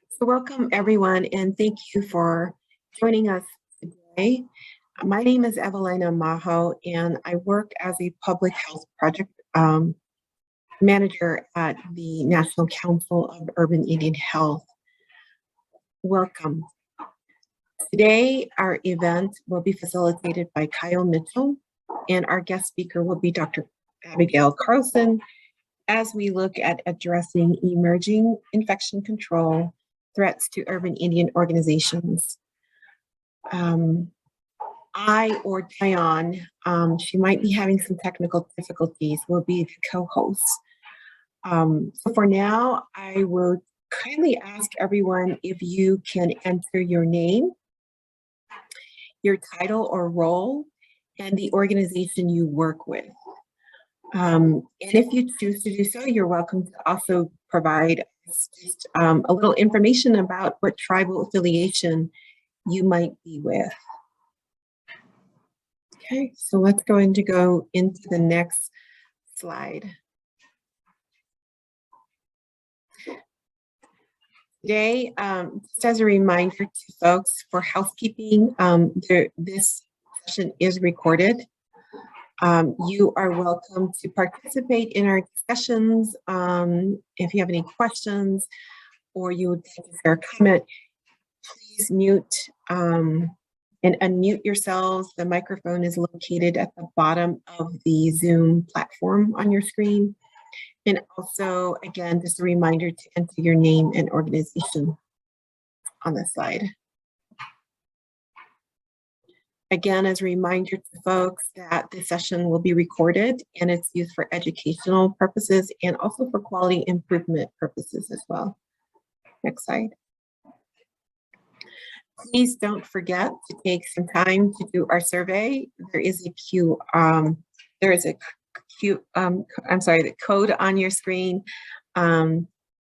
So welcome everyone, and thank you for joining us today. My name is Evelina Maho, and I work as a public health project manager at the National Council of Urban Indian Health. Welcome. Today, our event will be facilitated by Kyle Mitchell, and our guest speaker will be Dr. Abigail Carlson, as we look at addressing emerging infection control threats to urban Indian organizations. I or Diane, she might be having some technical difficulties, will be the co-hosts. So for now, I will kindly ask everyone if you can enter your name, your title or role, and the organization you work with. And if you choose to do so, you're welcome to also provide just a little information about what tribal affiliation you might be with. Okay, so let's go into the next slide. Today, just as a reminder to folks for housekeeping, this session is recorded. You are welcome to participate in our discussions. If you have any questions or you would like to share a comment, please mute and unmute yourselves. The microphone is located at the bottom of the Zoom platform on your screen. And also, again, just a reminder to enter your name and organization on the slide. Again, as a reminder to folks that this session will be recorded and it's used for educational purposes and also for quality improvement purposes as well. Next slide. Please don't forget to take some time to do our survey. There is a the code on your screen.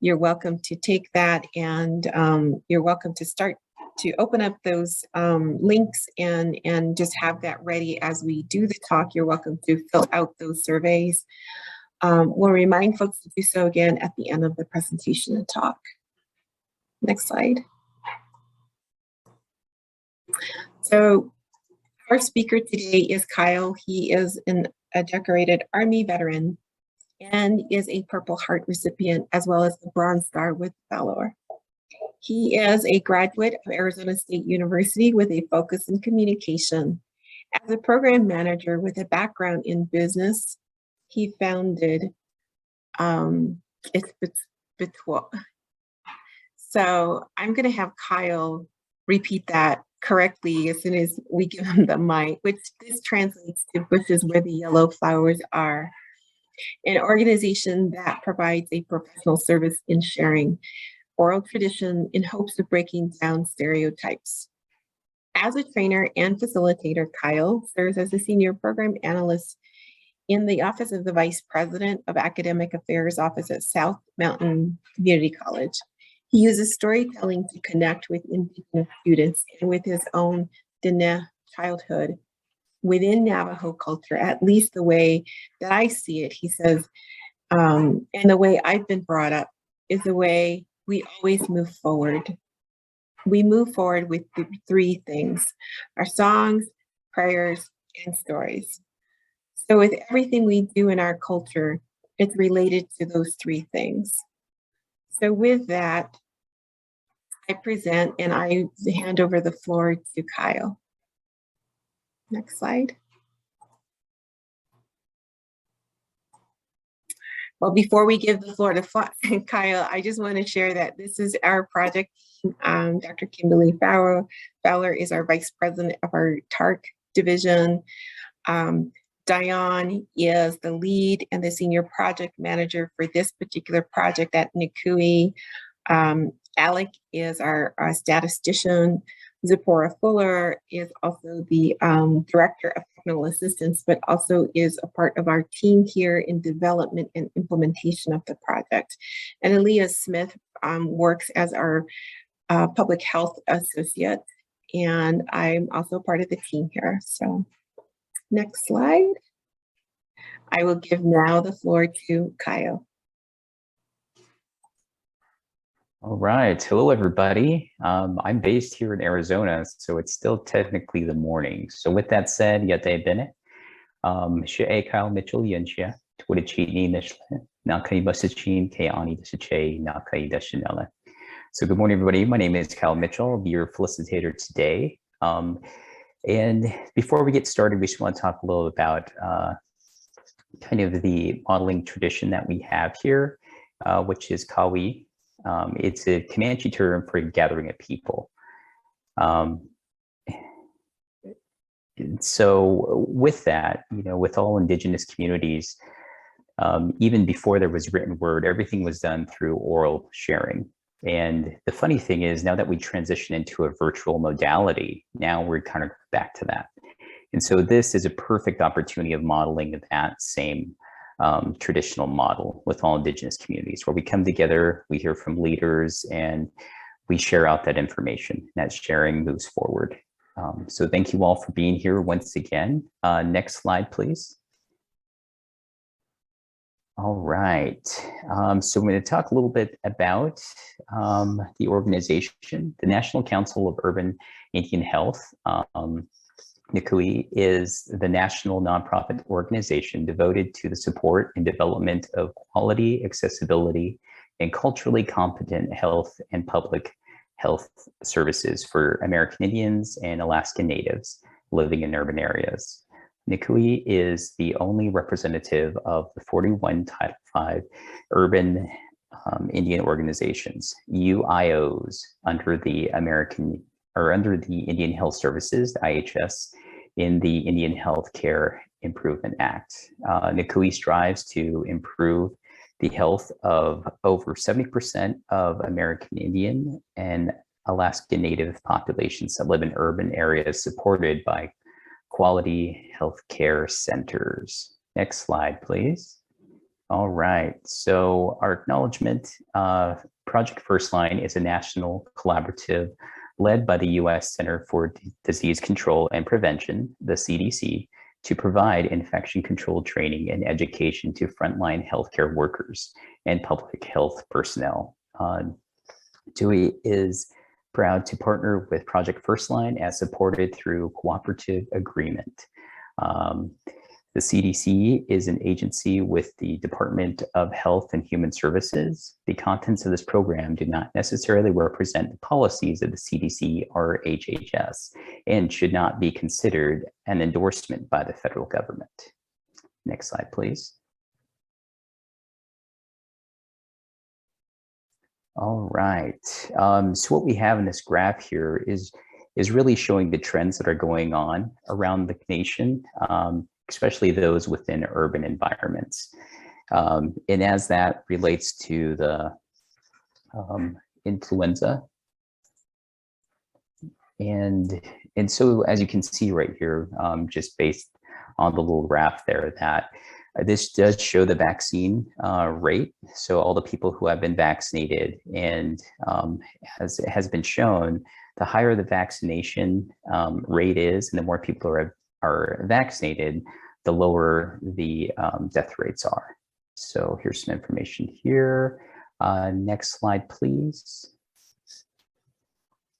You're welcome to take that, and you're welcome to start to open up those links and just have that ready as we do the talk. You're welcome to fill out those surveys. We'll remind folks to do so again at the end of the presentation and talk. Next slide. So our speaker today is Kyle. He is a decorated Army veteran and is a Purple Heart recipient, as well as the Bronze Star with Valor. He is a graduate of Arizona State University with a focus in communication. As a program manager with a background in business, he founded So I'm going to have Kyle repeat that correctly as soon as we give him the mic, which this translates to bushes where the yellow flowers are. An organization that provides a professional service in sharing oral tradition in hopes of breaking down stereotypes. As a trainer and facilitator, Kyle serves as a senior program analyst in the Office of the Vice President of Academic Affairs Office at South Mountain Community College. He uses storytelling to connect with Indigenous students and with his own Diné childhood within Navajo culture, at least the way that I see it. He says, and the way I've been brought up is the way we always move forward. We move forward with the three things: our songs, prayers, and stories. So with everything we do in our culture, it's related to those three things. So with that, I present and I hand over the floor to Kyle. Next slide. Well, before we give the floor to Kyle, I just want to share that this is our project team. Dr. Kimberly Fowler is our vice president of our TARC division. Diane is the lead and the senior project manager for this particular project at NCUIH. Alec is our statistician. Zipporah Fuller is also the director of technical assistance, but also is a part of our team here in development and implementation of the project. And Aaliyah Smith works as our public health associate, and I'm also part of the team here. So next slide. I will give now the floor to Kyle. All right. Hello, everybody. I'm based here in Arizona, so it's still technically the morning. So with that said, yate bene. She Kyle Mitchell Yunchia, Twitchini Nishle, Nakai Basichin, Kayani Desiche, Nakai Deshinella. So good morning, everybody. My name is Kyle Mitchell. I'll be your felicitator today. And before we get started, we just want to talk a little about kind of the modeling tradition that we have here, which is Kawe. It's a Comanche term for gathering of people. So with that, with all indigenous communities, even before there was written word, everything was done through oral sharing. And the funny thing is, now that we transition into a virtual modality, now we're kind of back to that. And so this is a perfect opportunity of modeling that same traditional model with all indigenous communities, where we come together, we hear from leaders, and we share out that information. That sharing moves forward. So thank you all for being here once again. Next slide, please. All right. So I'm going to talk a little bit about the organization. The National Council of Urban Indian Health, NCUIH, is the national nonprofit organization devoted to the support and development of quality, accessibility, and culturally competent health and public health services for American Indians and Alaskan Natives living in urban areas. NCUIH is the only representative of the 41 Title V urban Indian organizations, UIOs, under the Indian Health Services, IHS, in the Indian Health Care Improvement Act. NCUIH strives to improve the health of over 70% of American Indian and Alaska Native populations that live in urban areas supported by quality healthcare centers. Next slide, please. All right, so our acknowledgement, Project Firstline is a national collaborative led by the U.S. Center for Disease Control and Prevention, the CDC, to provide infection control training and education to frontline healthcare workers and public health personnel. DUI is proud to partner with Project Firstline as supported through cooperative agreement. The CDC is an agency with the Department of Health and Human Services. The contents of this program do not necessarily represent the policies of the CDC or HHS and should not be considered an endorsement by the federal government. Next slide, please. All right, so what we have in this graph here is really showing the trends that are going on around the nation, especially those within urban environments. And as that relates to the influenza, and so as you can see right here, just based on the little graph there, that this does show the vaccine rate. So all the people who have been vaccinated, and as it has been shown, the higher the vaccination rate is, and the more people are vaccinated, the lower the death rates are. So here's some information here. Next slide, please.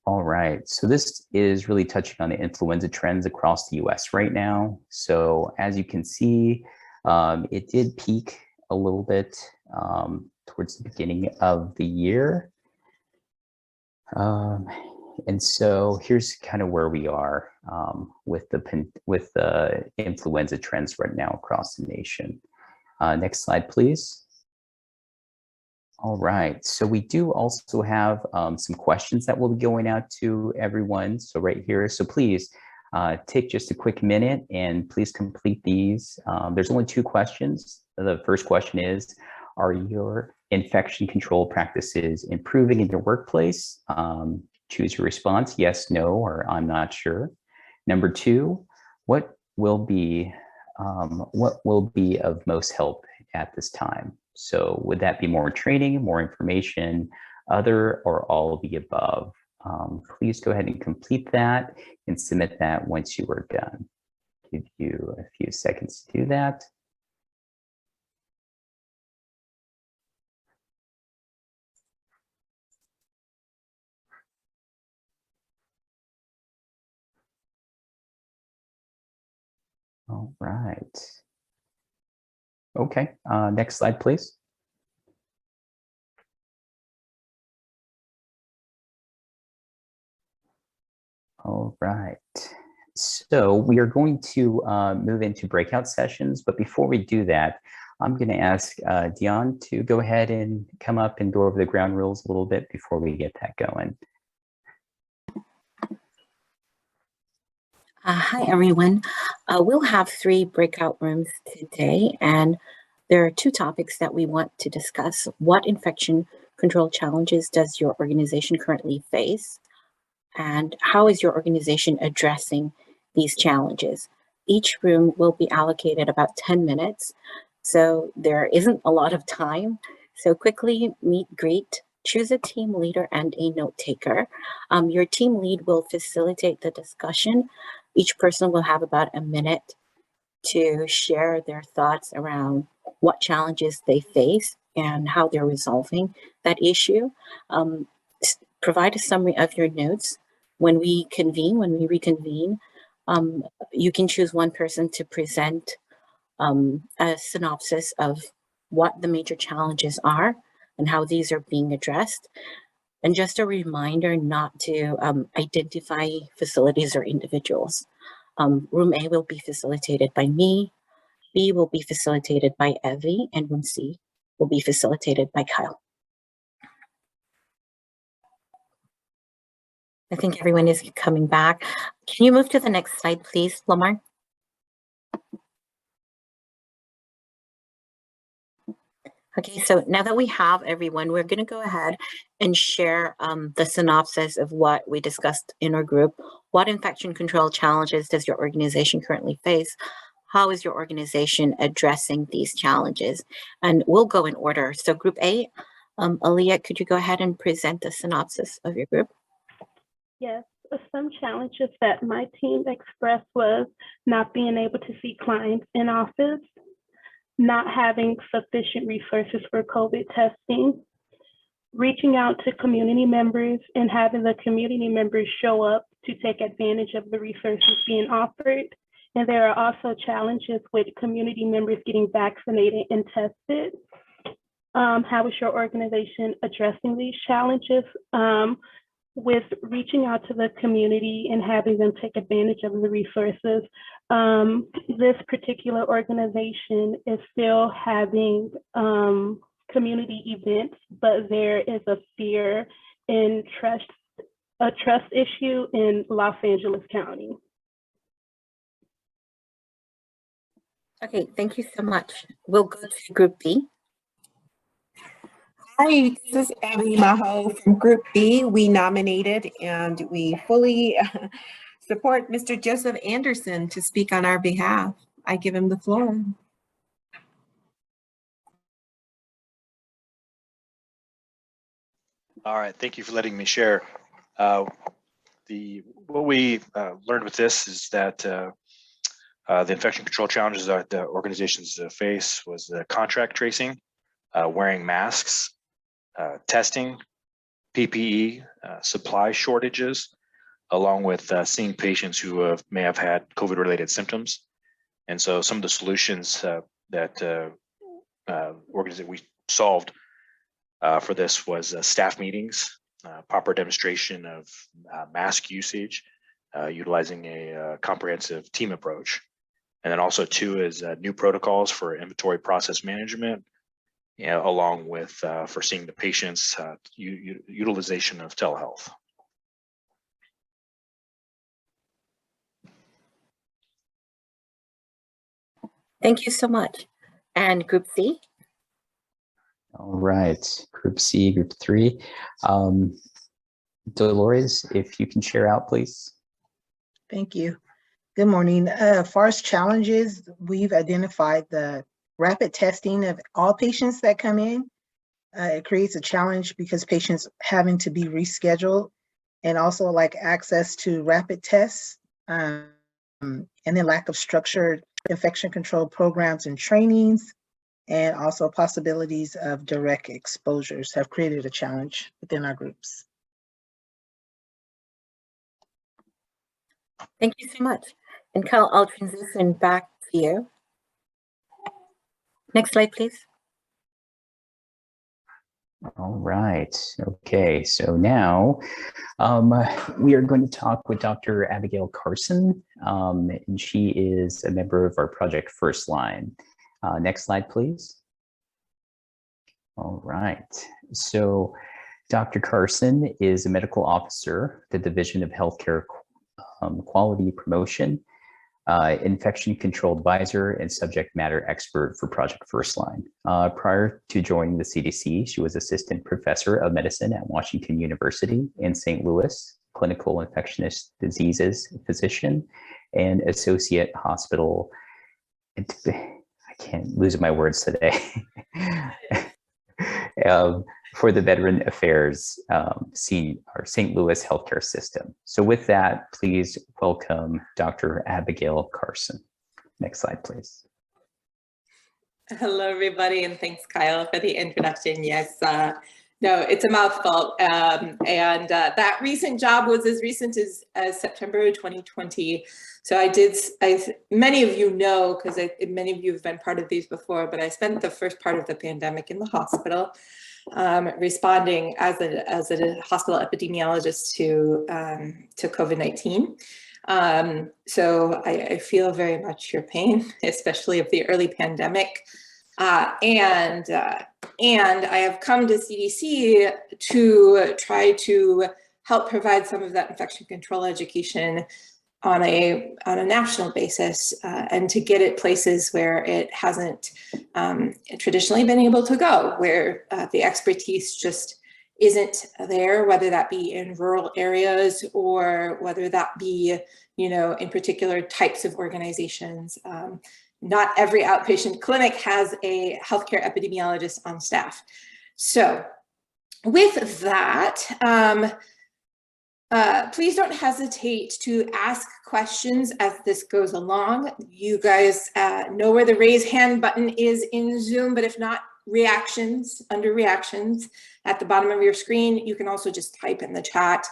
All right, so this is really touching on the influenza trends across the US right now. So as you can see, it did peak a little bit towards the beginning of the year. And so here's kind of where we are with the influenza trends right now across the nation. Next slide, please. All right, so we do also have some questions that will be going out to everyone. So right here, so please take just a quick minute and please complete these. There's only 2 questions. The first question is, are your infection control practices improving in your workplace? Choose your response, yes, no, or I'm not sure. Number 2, what will be of most help at this time? So would that be more training, more information, other, or all of the above? Please go ahead and complete that and submit that once you are done. Give you a few seconds to do that. All right. Okay, next slide, please. All right. So we are going to move into breakout sessions, but before we do that, I'm going to ask Dion to go ahead and come up and go over the ground rules a little bit before we get that going. Hi, everyone. We'll have 3 breakout rooms today, and there are 2 topics that we want to discuss. What infection control challenges does your organization currently face? And how is your organization addressing these challenges? Each room will be allocated about 10 minutes, so there isn't a lot of time. So quickly meet, greet, choose a team leader and a note taker. Your team lead will facilitate the discussion. Each person will have about a minute to share their thoughts around what challenges they face and how they're resolving that issue. Provide a summary of your notes. When we reconvene, you can choose one person to present a synopsis of what the major challenges are and how these are being addressed. And just a reminder not to identify facilities or individuals. Room A will be facilitated by me, B will be facilitated by Evie, and room C will be facilitated by Kyle. I think everyone is coming back. Can you move to the next slide, please, Lamar? Okay, so now that we have everyone, we're going to go ahead and share the synopsis of what we discussed in our group. What infection control challenges does your organization currently face? How is your organization addressing these challenges? And we'll go in order. So group A, Aaliyah, could you go ahead and present the synopsis of your group? Yes, some challenges that my team expressed was not being able to see clients in office, not having sufficient resources for COVID testing, reaching out to community members and having the community members show up to take advantage of the resources being offered. And there are also challenges with community members getting vaccinated and tested. How is your organization addressing these challenges? With reaching out to the community and having them take advantage of the resources. This particular organization is still having community events, but there is a fear and a trust issue in Los Angeles County. Okay, thank you so much. We'll go to group B. Hi, this is Abby Maho from Group B. We nominated and we fully support Mr. Joseph Anderson to speak on our behalf. I give him the floor. All right, thank you for letting me share. What we learned with this is that the infection control challenges that the organizations face was contract tracing, wearing masks, testing, PPE, supply shortages, along with seeing patients who may have had COVID-related symptoms. And so some of the solutions that we solved for this was staff meetings, proper demonstration of mask usage, utilizing a comprehensive team approach. And then also 2 is new protocols for inventory process management, along with for seeing the patients, utilization of telehealth. Thank you so much. And group C? All right, group C, group 3. Dolores, if you can share out, please. Thank you. Good morning. As far as challenges, we've identified the rapid testing of all patients that come in. It creates a challenge because patients having to be rescheduled, and also like access to rapid tests, and then lack of structured infection control programs and trainings, and also possibilities of direct exposures have created a challenge within our groups. Thank you so much. And Kyle, I'll transition back to here. Next slide, please. All right. Okay. So now we are going to talk with Dr. Abigail Carlson, and she is a member of our project Firstline. Next slide, please. All right. So Dr. Carlson is a medical officer, the Division of Healthcare Quality Promotion, infection control advisor, and subject matter expert for Project Firstline. Prior to joining the CDC, she was assistant professor of medicine at Washington University in St. Louis, clinical infectious diseases physician, and associate hospital. I can't lose my words today. For the Veteran Affairs St. Louis healthcare system. So with that, please welcome Dr. Abigail Carlson. Next slide, please. Hello, everybody, and thanks, Kyle, for the introduction. Yes, no, it's a mouthful. That recent job was as recent as September 2020. So many of you know, because many of you have been part of these before, but I spent the first part of the pandemic in the hospital, responding as a hospital epidemiologist to COVID-19. So I feel very much your pain, especially of the early pandemic. And I have come to CDC to try to help provide some of that infection control education on a national basis, and to get it places where it hasn't traditionally been able to go, where the expertise just isn't there, whether that be in rural areas or whether that be, in particular types of organizations. Not every outpatient clinic has a healthcare epidemiologist on staff. So with that, please don't hesitate to ask questions as this goes along. You guys know where the raise hand button is in Zoom, but if not, under reactions at the bottom of your screen, you can also just type in the chat.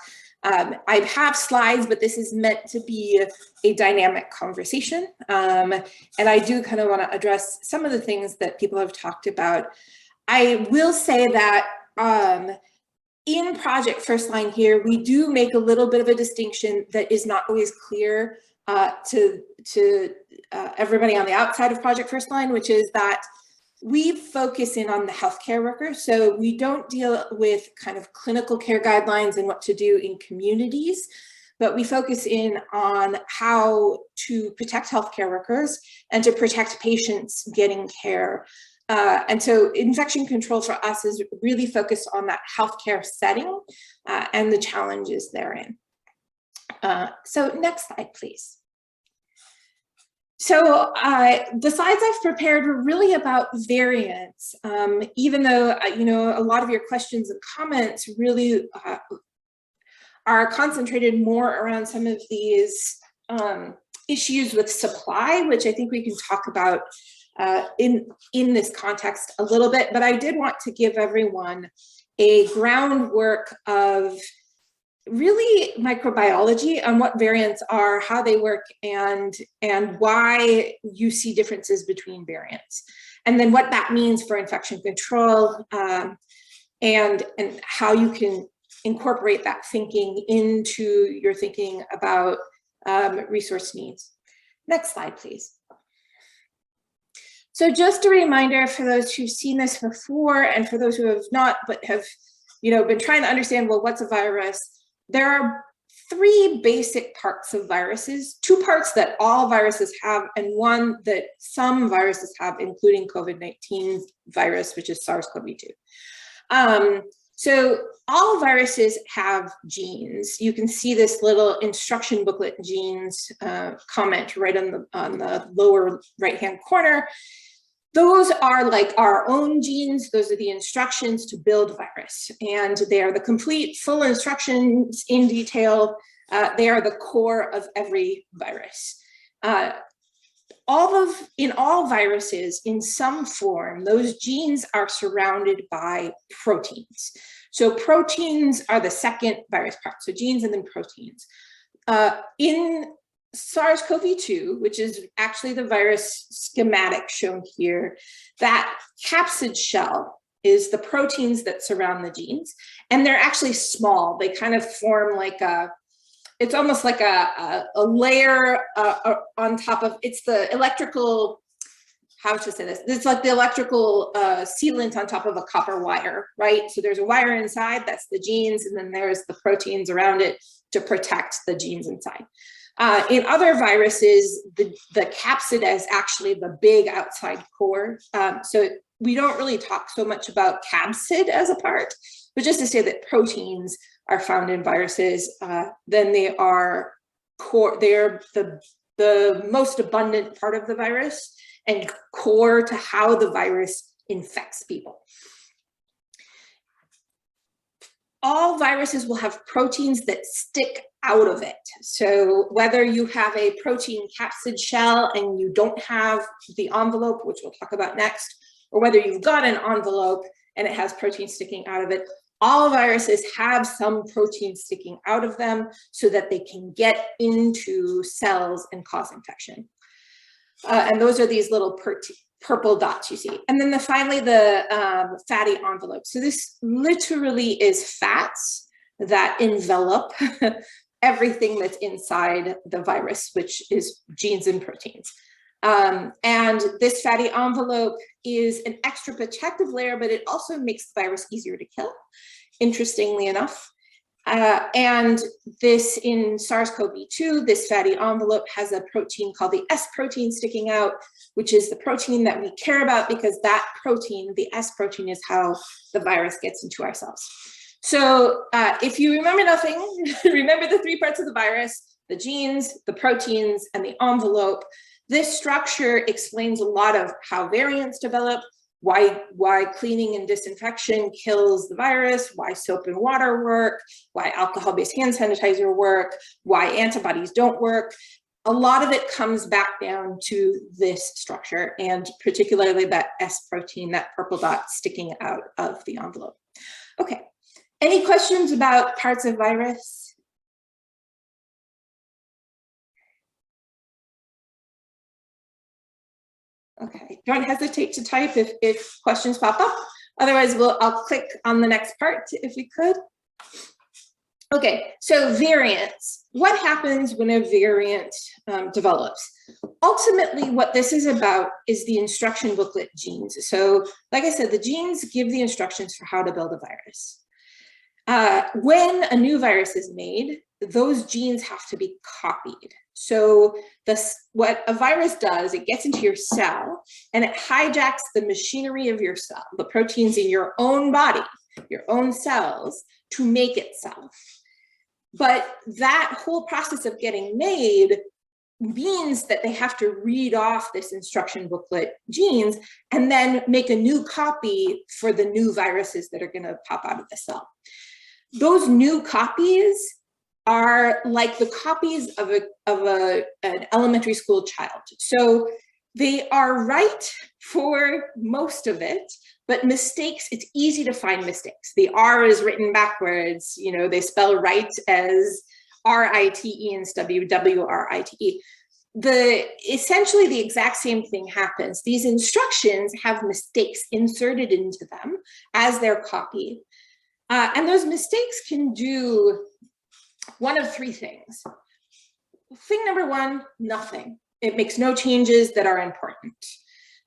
I have slides, but this is meant to be a dynamic conversation. And I do kind of want to address some of the things that people have talked about. I will say that in Project Firstline here, we do make a little bit of a distinction that is not always clear to everybody on the outside of Project Firstline, which is that we focus in on the healthcare worker. So we don't deal with kind of clinical care guidelines and what to do in communities, but we focus in on how to protect healthcare workers and to protect patients getting care. And so infection control for us is really focused on that healthcare setting and the challenges therein. So next slide, please. So the slides I've prepared were really about variants, even though, a lot of your questions and comments really are concentrated more around some of these issues with supply, which I think we can talk about in this context a little bit, but I did want to give everyone a groundwork of really microbiology on what variants are, how they work, and why you see differences between variants, and then what that means for infection control, and how you can incorporate that thinking into your thinking about resource needs. Next slide, please. So just a reminder for those who've seen this before and for those who have not, but have been trying to understand, well, what's a virus? There are three basic parts of viruses, two parts that all viruses have and one that some viruses have, including COVID-19 virus, which is SARS-CoV-2. So all viruses have genes. You can see this little instruction booklet genes comment right on the lower right-hand corner. Those are like our own genes. Those are the instructions to build virus. And they are the complete full instructions in detail. They are the core of every virus. In all viruses, in some form, those genes are surrounded by proteins. So proteins are the second virus part. So genes and then proteins. In SARS-CoV-2, which is actually the virus schematic shown here, that capsid shell is the proteins that surround the genes, and they're actually small. They kind of form like it's almost like a layer on top of, it's the electrical, how to say this? It's like the electrical sealant on top of a copper wire, right? So there's a wire inside, that's the genes, and then there's the proteins around it to protect the genes inside. In other viruses, the capsid is actually the big outside core. So we don't really talk so much about capsid as a part, but just to say that proteins are found in viruses, then they are core, they're the most abundant part of the virus and core to how the virus infects people. All viruses will have proteins that stick out of it. So whether you have a protein capsid shell and you don't have the envelope, which we'll talk about next, or whether you've got an envelope and it has protein sticking out of it, all viruses have some protein sticking out of them so that they can get into cells and cause infection. And those are these little purple dots you see. And then finally, the fatty envelope. So this literally is fats that envelop everything that's inside the virus, which is genes and proteins. And this fatty envelope is an extra protective layer, but it also makes the virus easier to kill, interestingly enough. And this in SARS-CoV-2, this fatty envelope has a protein called the S protein sticking out, which is the protein that we care about because that protein, the S protein, is how the virus gets into our cells. So if you remember nothing, remember the three parts of the virus: the genes, the proteins, and the envelope. This structure explains a lot of how variants develop, why cleaning and disinfection kills the virus, why soap and water work, why alcohol-based hand sanitizer work, why antibodies don't work. A lot of it comes back down to this structure, and particularly that S protein, that purple dot sticking out of the envelope. Okay, any questions about parts of virus? Okay, don't hesitate to type if questions pop up. Otherwise, I'll click on the next part if we could. Okay, so variants. What happens when a variant develops? Ultimately, what this is about is the instruction booklet genes. So, like I said, the genes give the instructions for how to build a virus. When a new virus is made, those genes have to be copied. So what a virus does, it gets into your cell and it hijacks the machinery of your cell, the proteins in your own body, your own cells, to make itself. But that whole process of getting made means that they have to read off this instruction booklet genes and then make a new copy for the new viruses that are going to pop out of the cell. Those new copies are like the copies of an elementary school child. So they are right for most of it, but mistakes, it's easy to find mistakes. The R is written backwards, you know, they spell right as R-I-T-E instead of W-R-I-T-E. Essentially the exact same thing happens. These instructions have mistakes inserted into them as they're copied. And those mistakes can do one of three things. Thing number one, nothing. It makes no changes that are important.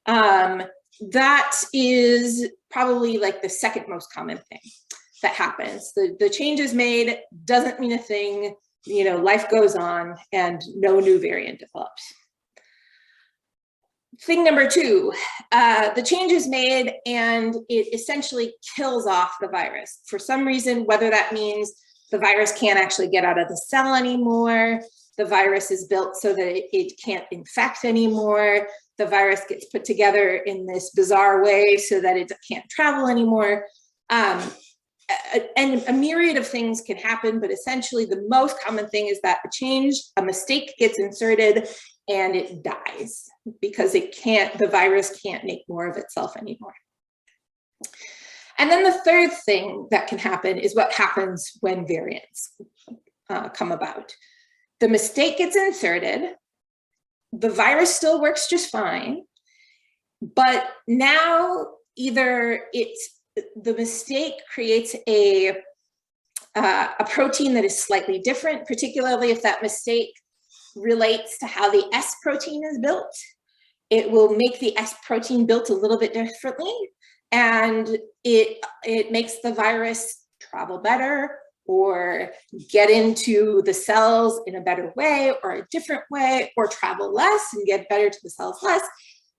That is probably like the second most common thing that happens. The change is made, doesn't mean a thing, you know, life goes on and no new variant develops. Thing number two, the change is made and it essentially kills off the virus. For some reason, whether that means the virus can't actually get out of the cell anymore, the virus is built so that it can't infect anymore, the virus gets put together in this bizarre way so that it can't travel anymore. And a myriad of things can happen, but essentially the most common thing is that a mistake gets inserted and it dies because the virus can't make more of itself anymore. And then the third thing that can happen is what happens when variants come about. the mistake gets inserted, the virus still works just fine, but now either the mistake creates a protein that is slightly different, particularly if that mistake relates to how the S protein is built. It will make the S protein built a little bit differently, and it makes the virus travel better or get into the cells in a better way or a different way, or travel less and get better to the cells less.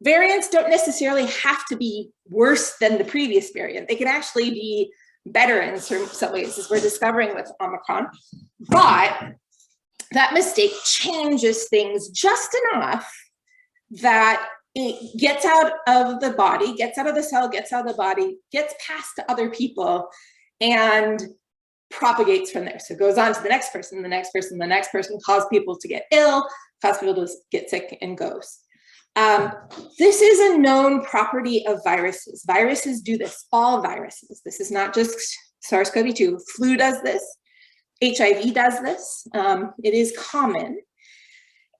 Variants don't necessarily have to be worse than the previous variant. They can actually be better in some ways, as we're discovering with Omicron. But that mistake changes things just enough that it gets out of the body, gets out of the cell, gets out of the body, gets passed to other people, and propagates from there. So it goes on to the next person, the next person, the next person, cause people to get ill, cause people to get sick, and goes. This is a known property of viruses. Viruses do this, all viruses. This is not just SARS-CoV-2. Flu does this, HIV does this. It is common,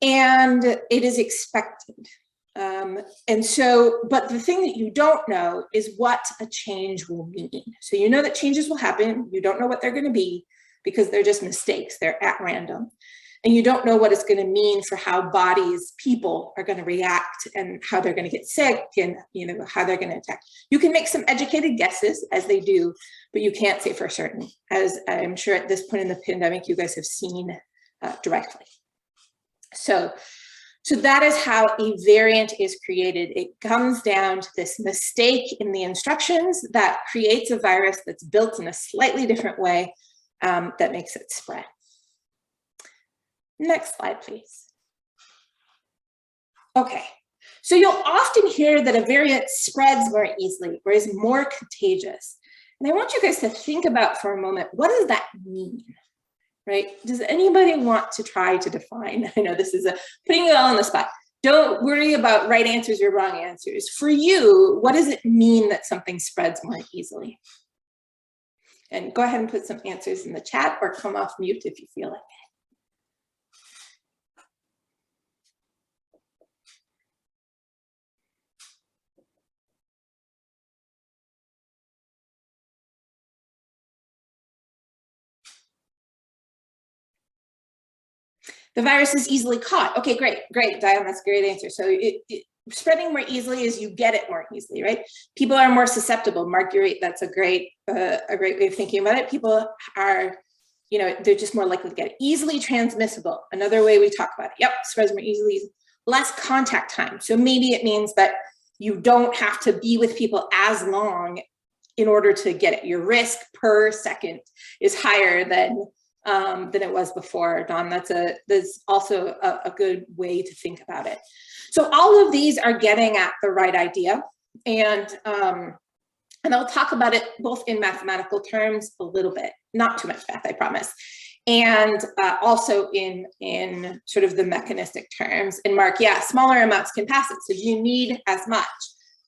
and it is expected. And so, but the thing that you don't know is what a change will mean. So you know that changes will happen. You don't know what they're going to be because they're just mistakes. They're at random. And you don't know what it's going to mean for how bodies, people are going to react and how they're going to get sick and, you know, how they're going to attack. You can make some educated guesses, as they do, but you can't say for certain, as I'm sure at this point in the pandemic, you guys have seen directly. So that is how a variant is created. It comes down to this mistake in the instructions that creates a virus that's built in a slightly different way that makes it spread. Next slide, please. Okay, so you'll often hear that a variant spreads more easily or is more contagious. And I want you guys to think about for a moment, what does that mean? Right? Does anybody want to try to define? I know this is putting you all on the spot. Don't worry about right answers or wrong answers. For you, what does it mean that something spreads more easily? And go ahead and put some answers in the chat or come off mute if you feel like it. The virus is easily caught. Okay, great, Diane, that's a great answer. So spreading more easily is you get it more easily, right? People are more susceptible. Mark, you're right, that's a great way of thinking about it. People are, you know, they're just more likely to get it. Easily transmissible, another way we talk about it. Yep, spreads more easily. Less contact time. So maybe it means that you don't have to be with people as long in order to get it. Your risk per second is higher than it was before. Dawn, that's also a good way to think about it. So all of these are getting at the right idea, and I'll talk about it both in mathematical terms a little bit, not too much math, I promise, and also in sort of the mechanistic terms. And Mark, yeah, smaller amounts can pass it. So do you need as much?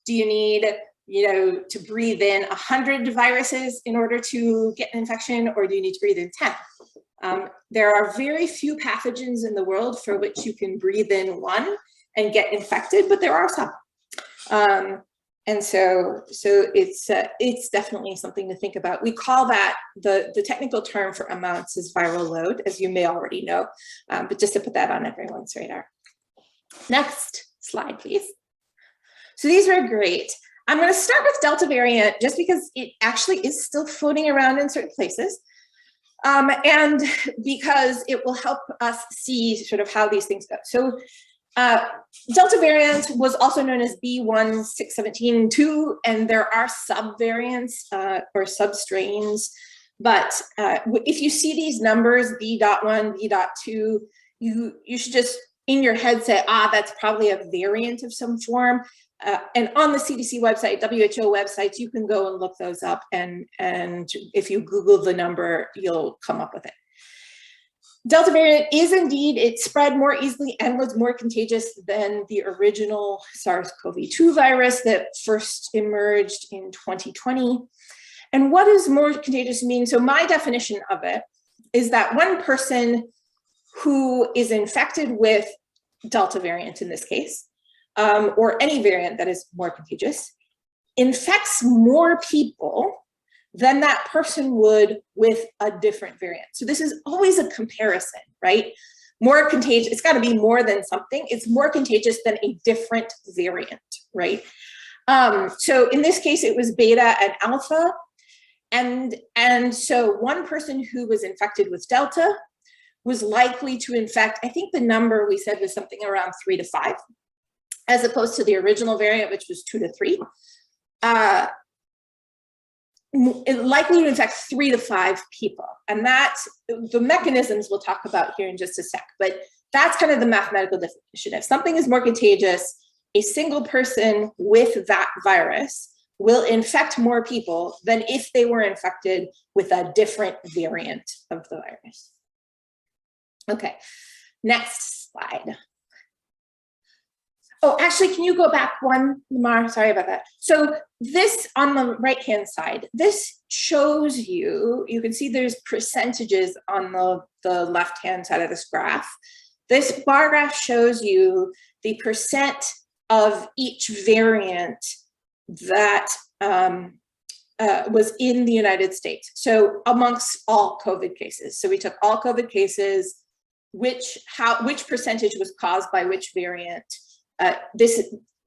Do you need, you know, to breathe in 100 viruses in order to get an infection, or do you need to breathe in 10? There are very few pathogens in the world for which you can breathe in one and get infected, but there are some. And so it's definitely something to think about. We call that, the technical term for amounts is viral load, as you may already know, but just to put that on everyone's radar. Next slide, please. So these are great. I'm going to start with Delta variant just because it actually is still floating around in certain places. And because it will help us see sort of how these things go. So Delta variant was also known as B.1.617.2, and there are subvariants or substrains. But if you see these numbers, B.1, B.2, you should just in your head say, that's probably a variant of some form. And on the CDC website, WHO websites, you can go and look those up. And if you Google the number, you'll come up with it. Delta variant is indeed, it spread more easily and was more contagious than the original SARS-CoV-2 virus that first emerged in 2020. And what does more contagious mean? So my definition of it is that one person who is infected with Delta variant in this case, or any variant that is more contagious, infects more people than that person would with a different variant. So this is always a comparison, right? More contagious, it's got to be more than something. It's more contagious than a different variant, right? So in this case, it was beta and alpha. And so one person who was infected with Delta was likely to infect, I think the number we said was something around 3 to 5, as opposed to the original variant, which was 2 to 3. Likely to infect 3 to 5 people. And that, the mechanisms we'll talk about here in just a sec, but that's kind of the mathematical definition. If something is more contagious, a single person with that virus will infect more people than if they were infected with a different variant of the virus. Okay, next slide. Oh, actually, can you go back one, Lamar? Sorry about that. So this on the right-hand side, this shows you, you can see there's percentages on the left-hand side of this graph. This bar graph shows you the percent of each variant that was in the United States. So amongst all COVID cases. So we took all COVID cases, which percentage was caused by which variant. This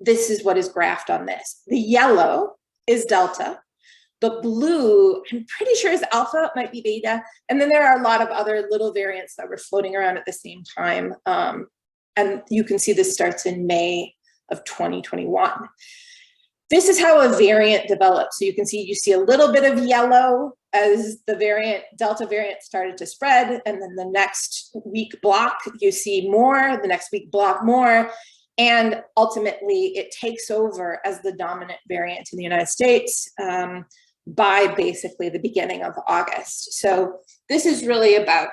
is what is graphed on this. The yellow is Delta. The blue, I'm pretty sure is alpha, it might be beta. And then there are a lot of other little variants that were floating around at the same time. And you can see this starts in May of 2021. This is how a variant develops. So you can see, you see a little bit of yellow as the Delta variant started to spread. And then the next week block, you see more, the next week block more. And ultimately, it takes over as the dominant variant in the United States by basically the beginning of August. So this is really about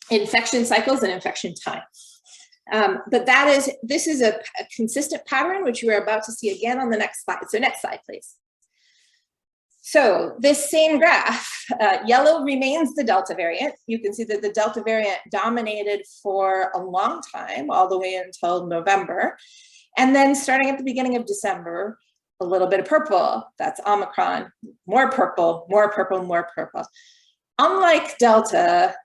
infection cycles and infection time. But this is a consistent pattern, which you are about to see again on the next slide. So next slide, please. So this same graph, yellow remains the Delta variant. You can see that the Delta variant dominated for a long time, all the way until November. And then starting at the beginning of December, a little bit of purple, that's Omicron, more purple, more purple, more purple. Unlike Delta,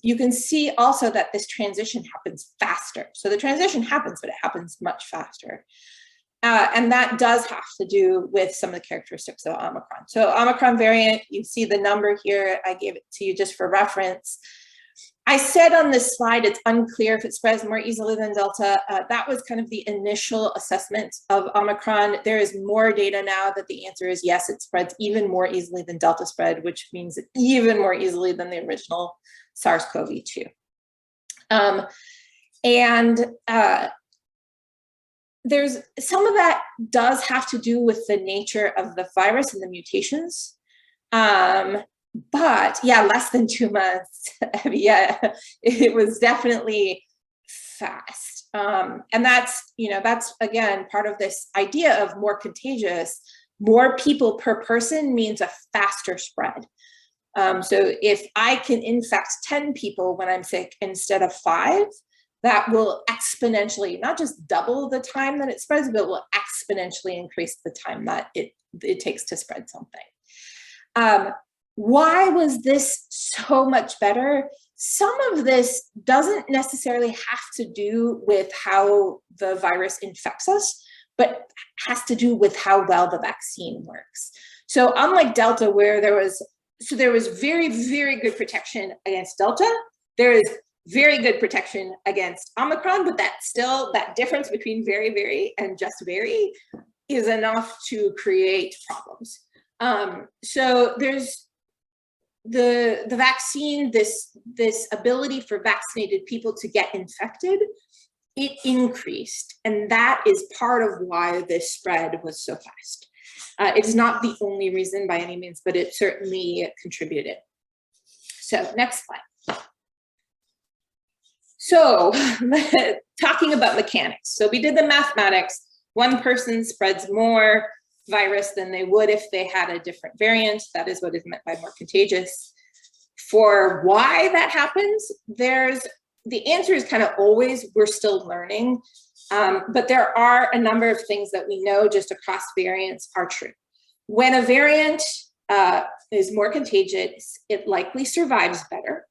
you can see also that this transition happens faster. So the transition happens, but it happens much faster. And that does have to do with some of the characteristics of Omicron. So Omicron variant, you see the number here, I gave it to you just for reference. I said on this slide, it's unclear if it spreads more easily than Delta. That was kind of the initial assessment of Omicron. There is more data now that the answer is yes, it spreads even more easily than Delta spread, which means even more easily than the original SARS-CoV-2. There's some of that does have to do with the nature of the virus and the mutations. But yeah, less than 2 months. Yeah, it was definitely fast. And that's, that's again, part of this idea of more contagious. More people per person means a faster spread. So if I can infect 10 people when I'm sick instead of 5, that will exponentially, not just double the time that it spreads, but will exponentially increase the time that it takes to spread something. Why was this so much better? Some of this doesn't necessarily have to do with how the virus infects us, but has to do with how well the vaccine works. So unlike Delta, where there was very, very good protection against Delta, there is very good protection against Omicron, but that difference between very, very and just very is enough to create problems. So there's the vaccine, this ability for vaccinated people to get infected, it increased. And that is part of why this spread was so fast. It's not the only reason by any means, but it certainly contributed. So next slide. So talking about mechanics. So we did the mathematics. One person spreads more virus than they would if they had a different variant. That is what is meant by more contagious. For why that happens, there's the answer is kind of always, we're still learning, but there are a number of things that we know just across variants are true. When a variant is more contagious, it likely survives better.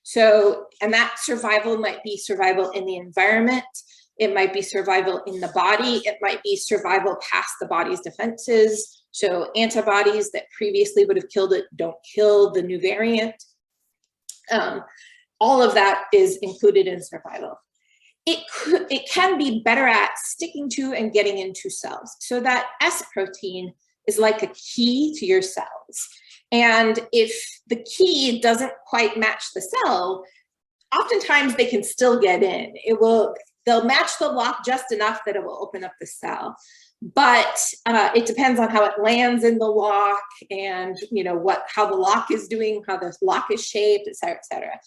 So, and that survival might be survival in the environment, it might be survival in the body, it might be survival past the body's defenses. So antibodies that previously would have killed it don't kill the new variant. All of that is included in survival. It can be better at sticking to and getting into cells. So that S protein is like a key to your cells. And if the key doesn't quite match the cell, oftentimes they can still get in. They'll match the lock just enough that it will open up the cell. But it depends on how it lands in the lock and how the lock is doing, how the lock is shaped, et cetera, et cetera.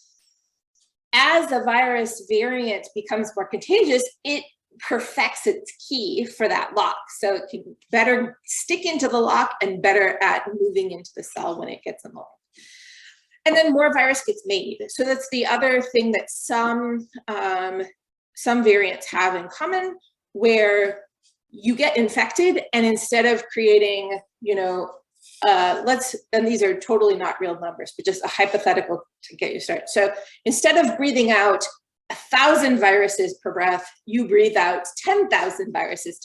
As a virus variant becomes more contagious, it perfects its key for that lock. So it can better stick into the lock and better at moving into the cell when it gets in the lock. And then more virus gets made. So that's the other thing that some variants have in common, where you get infected and instead of creating, and these are totally not real numbers, but just a hypothetical to get you started. So instead of breathing out 1,000 viruses per breath, you breathe out 10,000 viruses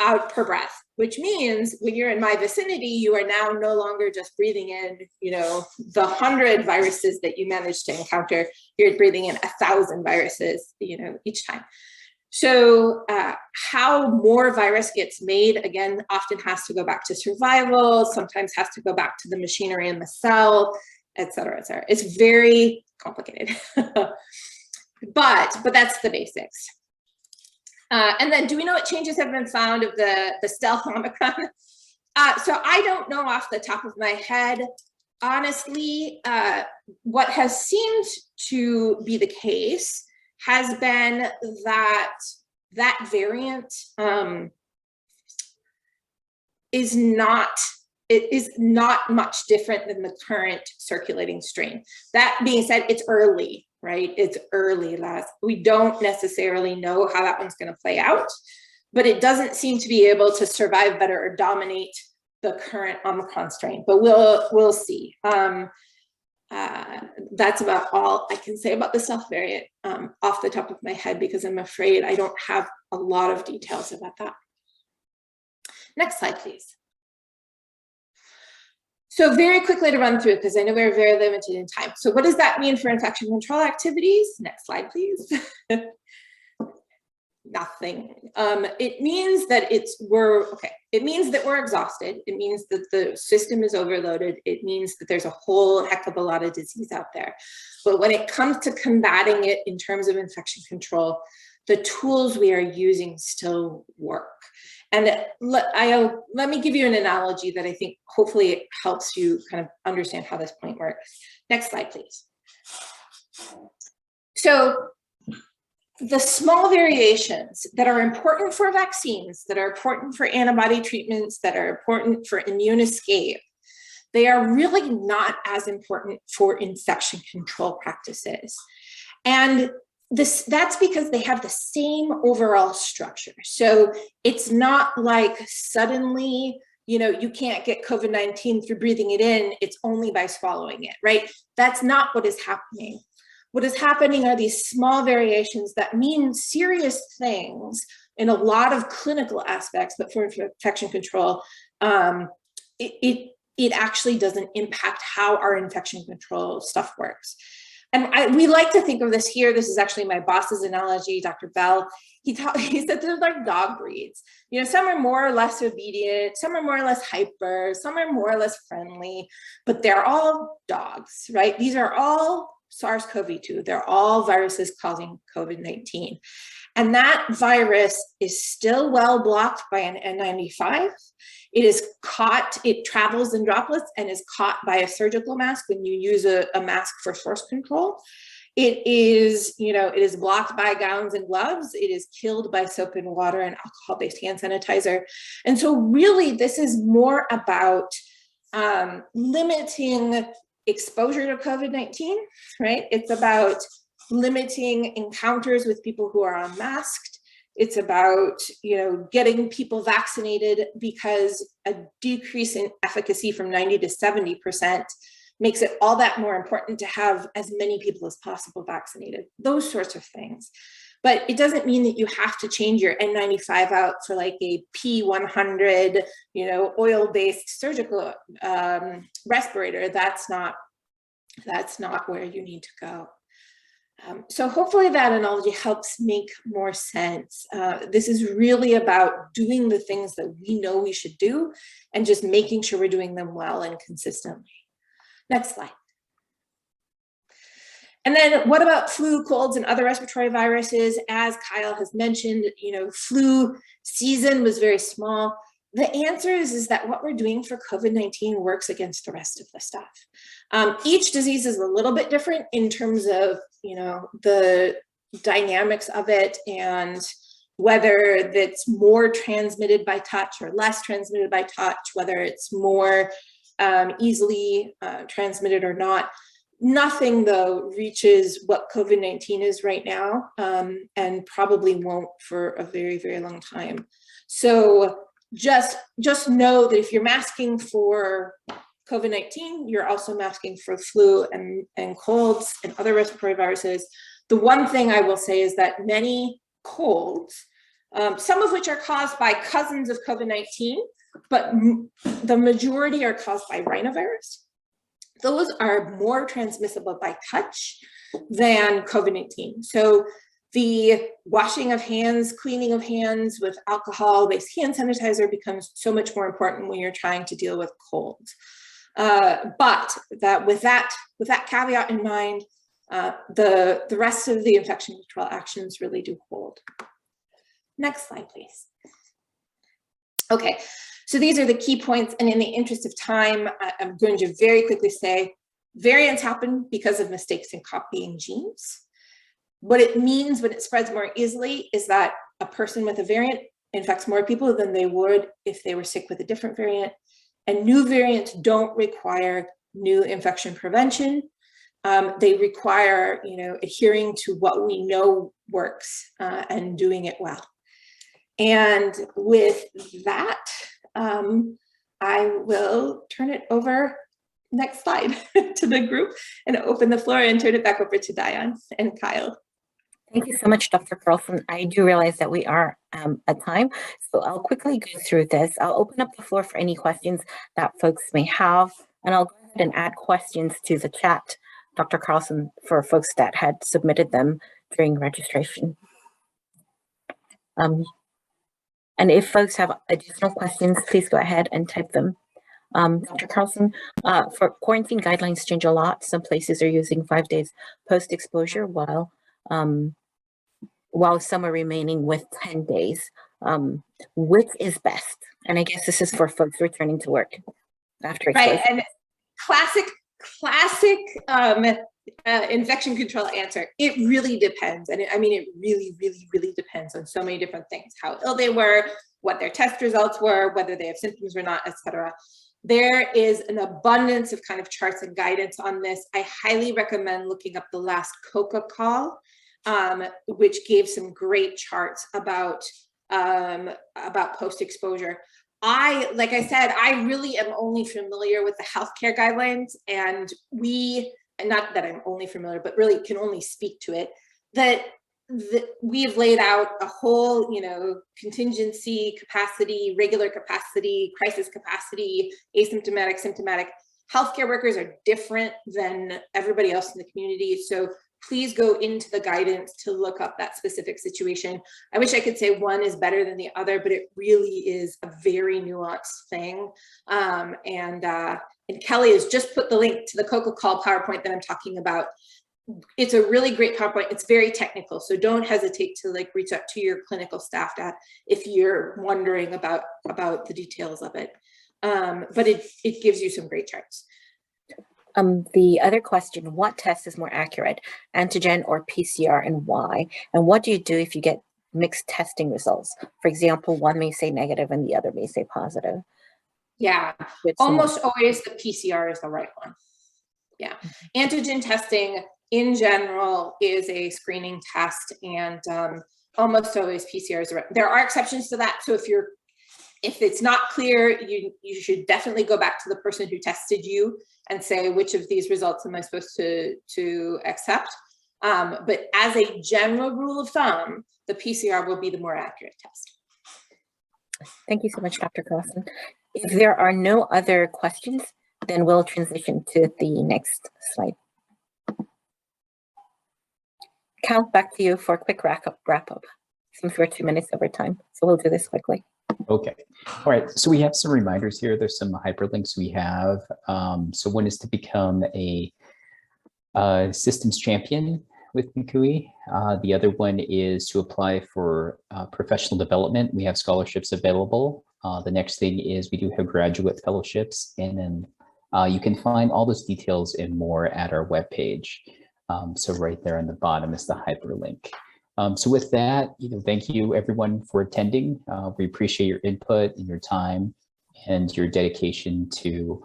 out per breath, which means when you're in my vicinity, you are now no longer just breathing in, the 100 viruses that you managed to encounter, you're breathing in 1,000 viruses, each time. So how more virus gets made, again, often has to go back to survival, sometimes has to go back to the machinery in the cell, et cetera, et cetera. It's very complicated, but that's the basics. And then do we know what changes have been found of the stealth Omicron? So I don't know off the top of my head. Honestly, what has seemed to be the case has been that variant is not much different than the current circulating strain. That being said, it's early, right? It's early. We don't necessarily know how that one's going to play out, but it doesn't seem to be able to survive better or dominate the current Omicron strain, but we'll see. That's about all I can say about the stealth variant off the top of my head, because I'm afraid I don't have a lot of details about that. Next slide, please. So very quickly to run through, because I know we're very limited in time. So what does that mean for infection control activities? Next slide, please. Nothing. It means that it means that we're exhausted. It means that the system is overloaded. It means that there's a whole heck of a lot of disease out there. But when it comes to combating it in terms of infection control, the tools we are using still work. And let me give you an analogy that I think hopefully it helps you kind of understand how this point works. Next slide, please. So the small variations that are important for vaccines, that are important for antibody treatments, that are important for immune escape, they are really not as important for infection control practices. And that's because they have the same overall structure. So it's not like suddenly, you can't get COVID-19 through breathing it in, it's only by swallowing it, right? That's not what is happening. What is happening are these small variations that mean serious things in a lot of clinical aspects, but for infection control, it actually doesn't impact how our infection control stuff works. And we like to think of this here. This is actually my boss's analogy, Dr. Bell. He said they're like dog breeds. Some are more or less obedient, some are more or less hyper, some are more or less friendly, but they're all dogs, right? These are all SARS-CoV-2. They're all viruses causing COVID-19. And that virus is still well blocked by an N95. It is caught, it travels in droplets and is caught by a surgical mask when you use a mask for source control. It is, it is blocked by gowns and gloves. It is killed by soap and water and alcohol-based hand sanitizer. And so really this is more about limiting exposure to COVID-19, right? It's about limiting encounters with people who are unmasked. It's about, getting people vaccinated, because a decrease in efficacy from 90 to 70% makes it all that more important to have as many people as possible vaccinated, those sorts of things. But it doesn't mean that you have to change your N95 out for like a P100, oil-based surgical respirator. That's not where you need to go. So hopefully that analogy helps make more sense. This is really about doing the things that we know we should do and just making sure we're doing them well and consistently. Next slide. And then what about flu, colds, and other respiratory viruses? As Kyle has mentioned, flu season was very small. The answer is that what we're doing for COVID-19 works against the rest of the stuff. Each disease is a little bit different in terms of, the dynamics of it, and whether that's more transmitted by touch or less transmitted by touch, whether it's more easily transmitted or not. Nothing, though, reaches what COVID-19 is right now, and probably won't for a very, very long time. So just know that if you're masking for COVID-19, you're also masking for flu and colds and other respiratory viruses. The one thing I will say is that many colds, some of which are caused by cousins of COVID-19, but the majority are caused by rhinovirus. Those are more transmissible by touch than COVID-19. So the washing of hands, cleaning of hands with alcohol-based hand sanitizer becomes so much more important when you're trying to deal with colds. But with that caveat in mind, the rest of the infection control actions really do hold. Next slide, please. Okay, so these are the key points, and in the interest of time, I'm going to very quickly say variants happen because of mistakes in copying genes. What it means when it spreads more easily is that a person with a variant infects more people than they would if they were sick with a different variant, and new variants don't require new infection prevention. They require, adhering to what we know works and doing it well. And with that, I will turn it over, next slide, to the group and open the floor and turn it back over to Diane and Kyle. Thank you so much, Dr. Carlson. I do realize that we are at time, so I'll quickly go through this. I'll open up the floor for any questions that folks may have, and I'll go ahead and add questions to the chat, Dr. Carlson, for folks that had submitted them during registration. And if folks have additional questions, please go ahead and type them. Dr. Carlson, for quarantine guidelines change a lot. Some places are using 5 days post-exposure while some are remaining with 10 days. Which is best? And I guess this is for folks returning to work after exposure. Right, and classic infection control answer. It really depends. And it really depends on so many different things: how ill they were, what their test results were, whether they have symptoms or not, etc. There is an abundance of kind of charts and guidance on this. I highly recommend looking up the last COCA call, which gave some great charts about post-exposure. Like I said, I really am only familiar with the healthcare guidelines, and not that I'm only familiar, but really can only speak to it, that we've laid out a whole, contingency capacity, regular capacity, crisis capacity, asymptomatic, symptomatic. Healthcare workers are different than everybody else in the community. So please go into the guidance to look up that specific situation. I wish I could say one is better than the other, but it really is a very nuanced thing. And Kelly has just put the link to the COCA call PowerPoint that I'm talking about. It's a really great PowerPoint. It's very technical, so don't hesitate to reach out to your clinical staff if you're wondering about the details of it. But it gives you some great charts. The other question: what test is more accurate, antigen or PCR, and why? And what do you do if you get mixed testing results? For example, one may say negative and the other may say positive. Yeah, almost always the PCR is the right one. Yeah, antigen testing in general is a screening test, and almost always PCRs. There are exceptions to that. So if it's not clear, you should definitely go back to the person who tested you and say, which of these results am I supposed to accept? But as a general rule of thumb, the PCR will be the more accurate test. Thank you so much, Dr. Carlson. If there are no other questions, then we'll transition to the next slide. Cal, back to you for a quick wrap up, since we're 2 minutes over time. So we'll do this quickly. Okay. All right. So we have some reminders here. There's some hyperlinks we have. So one is to become a systems champion with NCUIH. The other one is to apply for professional development. We have scholarships available. The next thing is we do have graduate fellowships, and then you can find all those details and more at our webpage. So right there on the bottom is the hyperlink. So with that, thank you everyone for attending. We appreciate your input and your time and your dedication to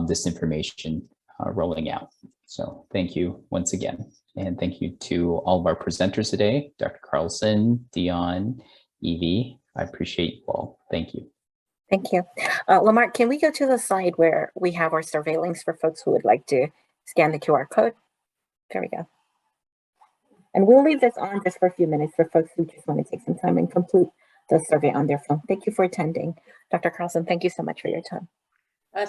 this information rolling out. So thank you once again. And thank you to all of our presenters today, Dr. Carlson, Dion, Evie. I appreciate you all. Thank you. Thank you. Lamar, can we go to the slide where we have our survey links for folks who would like to scan the QR code? There we go. And we'll leave this on just for a few minutes for folks who just want to take some time and complete the survey on their phone. Thank you for attending. Dr. Carlson, thank you so much for your time.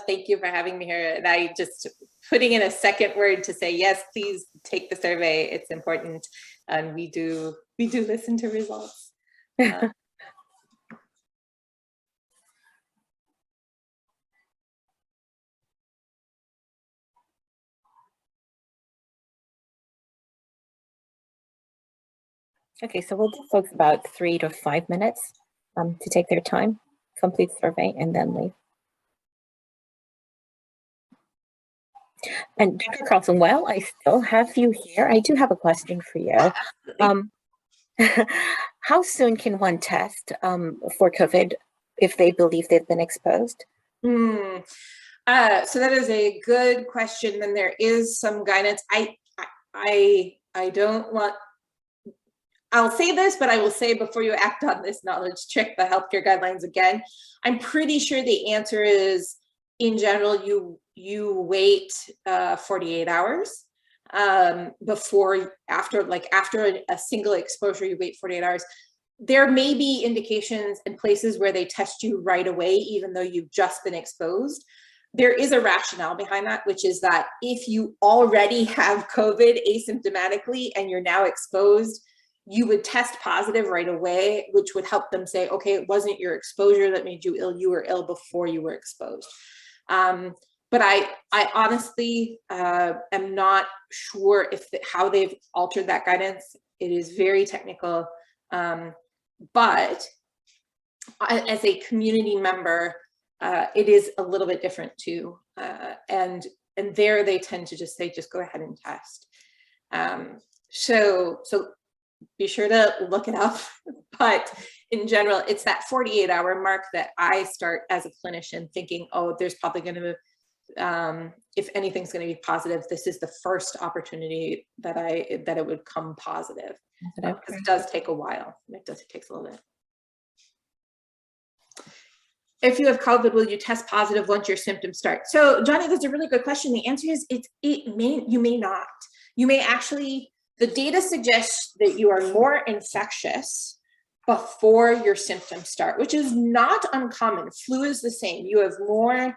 Thank you for having me here. And I just putting in a second word to say, yes, please take the survey. It's important. And we do listen to results. Okay, so we'll give folks about 3 to 5 minutes to take their time, complete survey, and then leave. And Dr. Carlson, while I still have you here, I do have a question for you. How soon can one test for COVID if they believe they've been exposed? So that is a good question, and there is some guidance. I don't want. I'll say this, but I will say before you act on this knowledge, check the healthcare guidelines again. I'm pretty sure the answer is, in general, you wait 48 hours before, after a single exposure, you wait 48 hours. There may be indications in places where they test you right away, even though you've just been exposed. There is a rationale behind that, which is that if you already have COVID asymptomatically and you're now exposed, you would test positive right away, which would help them say, okay, it wasn't your exposure that made you ill, you were ill before you were exposed. But I honestly am not sure how they've altered that guidance. It is very technical, but as a community member, it is a little bit different too. And there they tend to just say, just go ahead and test. So be sure to look it up, but in general, it's that 48-hour mark that I start as a clinician thinking, oh, there's probably going to be, if anything's going to be positive, this is the first opportunity that it would come positive, because it does take a while. It takes a little bit. If you have COVID, will you test positive once your symptoms start? So, Johnny, that's a really good question. The answer is you may not. You may actually. The data suggests that you are more infectious before your symptoms start, which is not uncommon. Flu is the same. You have more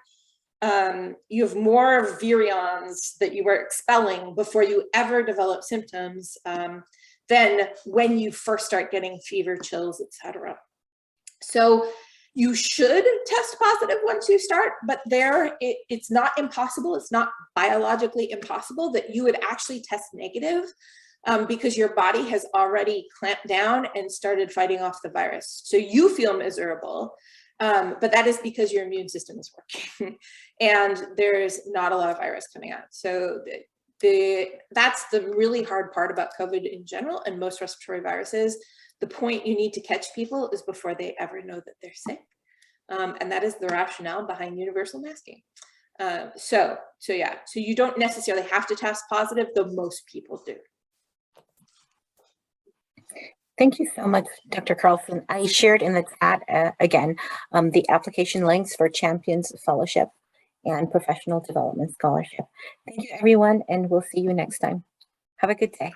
virions that you are expelling before you ever develop symptoms than when you first start getting fever, chills, etc. So you should test positive once you start, but it's not impossible. It's not biologically impossible that you would actually test negative. Because your body has already clamped down and started fighting off the virus. So you feel miserable, but that is because your immune system is working and there's not a lot of virus coming out. So that's the really hard part about COVID in general and most respiratory viruses. The point you need to catch people is before they ever know that they're sick. And that is the rationale behind universal masking. So you don't necessarily have to test positive, though most people do. Thank you so much, Dr. Carlson. I shared in the chat again the application links for Champions Fellowship and Professional Development Scholarship. Thank you, everyone, and we'll see you next time. Have a good day.